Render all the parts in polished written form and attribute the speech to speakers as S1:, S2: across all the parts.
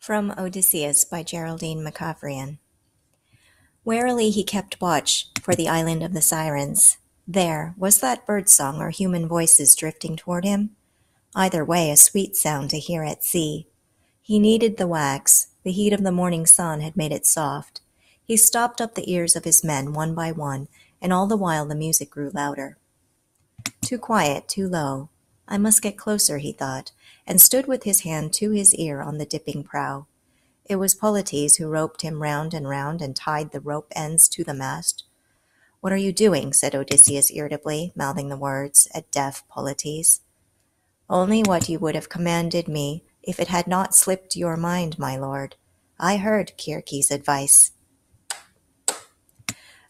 S1: From Odysseus by Geraldine McCaughrean. Warily he kept watch for the island of the Sirens. There, was that bird-song or human voices drifting toward him? Either way, a sweet sound to hear at sea. He kneaded the wax. The heat of the morning sun had made it soft. He stopped up the ears of his men one by one, and all the while the music grew louder. Too quiet, too low. I must get closer, he thought, and stood with his hand to his ear on the dipping prow. It was Polites who roped him round and tied the rope ends to the mast. "What are you doing?" said Odysseus irritably, mouthing the words at deaf Polites. "Only what you would have commanded me if it had not slipped your mind, my lord. I heard Circe's advice.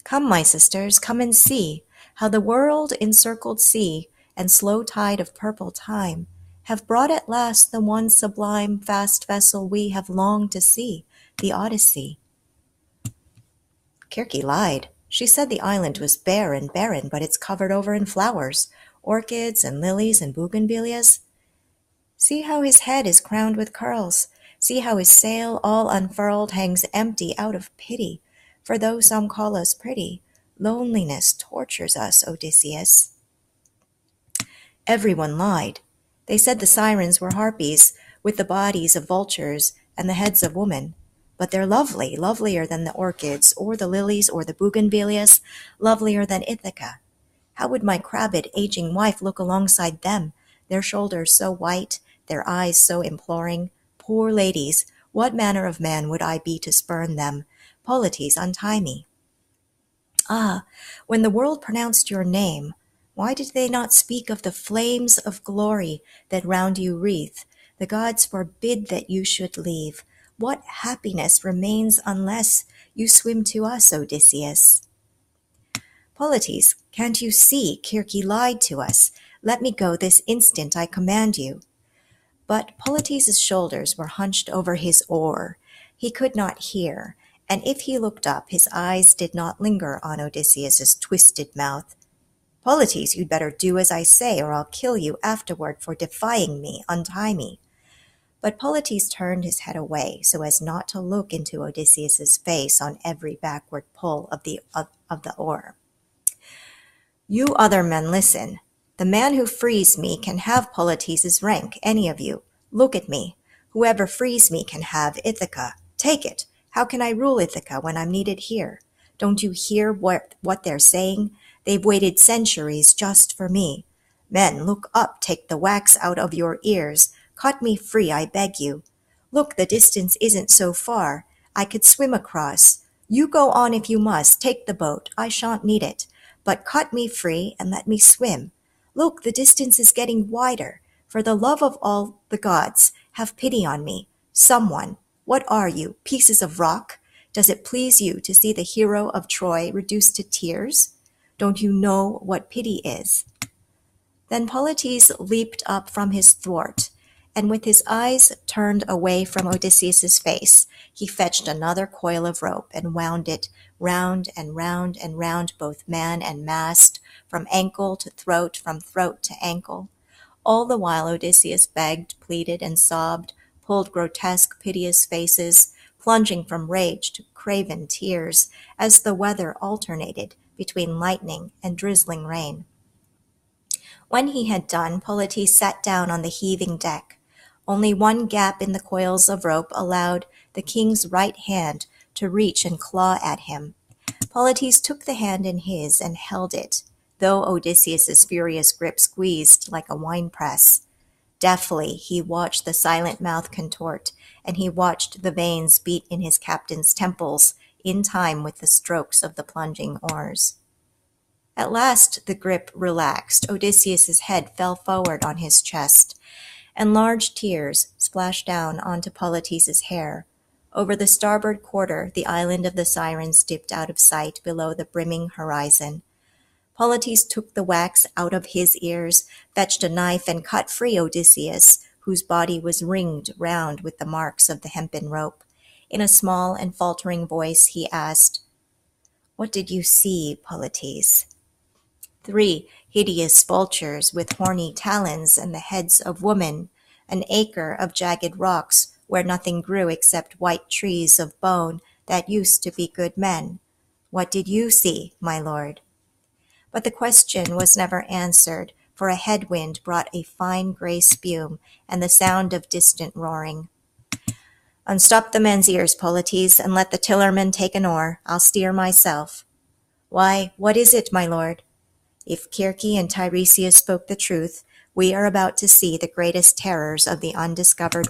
S1: Come, my sisters, come and see how the world-encircled sea and slow tide of purple time have brought at last the one sublime fast vessel we have longed to see, the Odyssey." Circe lied. She said the island was bare and barren, but it's covered over in flowers, orchids and lilies and bougainvilleas. See how his head is crowned with curls. See how his sail, all unfurled, hangs empty out of pity. For though some call us pretty, loneliness tortures us, Odysseus. Everyone lied. They said the Sirens were harpies, with the bodies of vultures and the heads of women. But they're lovely, lovelier than the orchids, or the lilies, or the bougainvilleas, lovelier than Ithaca. How would my crabbed, aging wife look alongside them, their shoulders so white, their eyes so imploring? Poor ladies, what manner of man would I be to spurn them? Polites, untie me. Ah, when the world pronounced your name, why did they not speak of the flames of glory that round you wreathe? The gods forbid that you should leave. What happiness remains unless you swim to us, Odysseus? Polites, can't you see Circe lied to us? Let me go this instant, I command you. But Polites' shoulders were hunched over his oar. He could not hear, and if he looked up, his eyes did not linger on Odysseus' twisted mouth. "Polites, you'd better do as I say, or I'll kill you afterward for defying me. Untie me." But Polites turned his head away so as not to look into Odysseus' face on every backward pull of the oar. "You other men, listen. The man who frees me can have Polites' rank, any of you. Look at me. Whoever frees me can have Ithaca. Take it. How can I rule Ithaca when I'm needed here? Don't you hear what they're saying? They've waited centuries just for me. Men, look up, take the wax out of your ears. Cut me free, I beg you. Look, the distance isn't so far. I could swim across. You go on if you must. Take the boat. I shan't need it. But cut me free and let me swim. Look, the distance is getting wider. For the love of all the gods, have pity on me. Someone. What are you, pieces of rock? Does it please you to see the hero of Troy reduced to tears? Don't you know what pity is?" Then Polites leaped up from his thwart, and with his eyes turned away from Odysseus' face, he fetched another coil of rope and wound it round and round and round both man and mast, from ankle to throat, from throat to ankle. All the while Odysseus begged, pleaded, and sobbed, pulled grotesque, piteous faces, plunging from rage to craven tears, as the weather alternated between lightning and drizzling rain. When he had done, Polites sat down on the heaving deck. Only one gap in the coils of rope allowed the king's right hand to reach and claw at him. Polites took the hand in his and held it, though Odysseus' furious grip squeezed like a winepress. Deftly he watched the silent mouth contort, and he watched the veins beat in his captain's temples in time with the strokes of the plunging oars. At last the grip relaxed. Odysseus' head fell forward on his chest, and large tears splashed down onto Polites' hair. Over the starboard quarter, the island of the Sirens dipped out of sight below the brimming horizon. Polites took the wax out of his ears, fetched a knife, and cut free Odysseus, whose body was ringed round with the marks of the hempen rope. In a small and faltering voice he asked, "What did you see, Polites?" "3 hideous vultures with horny talons and the heads of women, an acre of jagged rocks where nothing grew except white trees of bone that used to be good men. What did you see, my lord? But the question was never answered, for a headwind brought a fine gray spume and the sound of distant roaring. Unstop the men's ears, Polites, and let the tillerman take an oar. I'll steer myself. Why, what is it, my lord? If Circe and Tiresias spoke the truth, we are about to see the greatest terrors of the undiscovered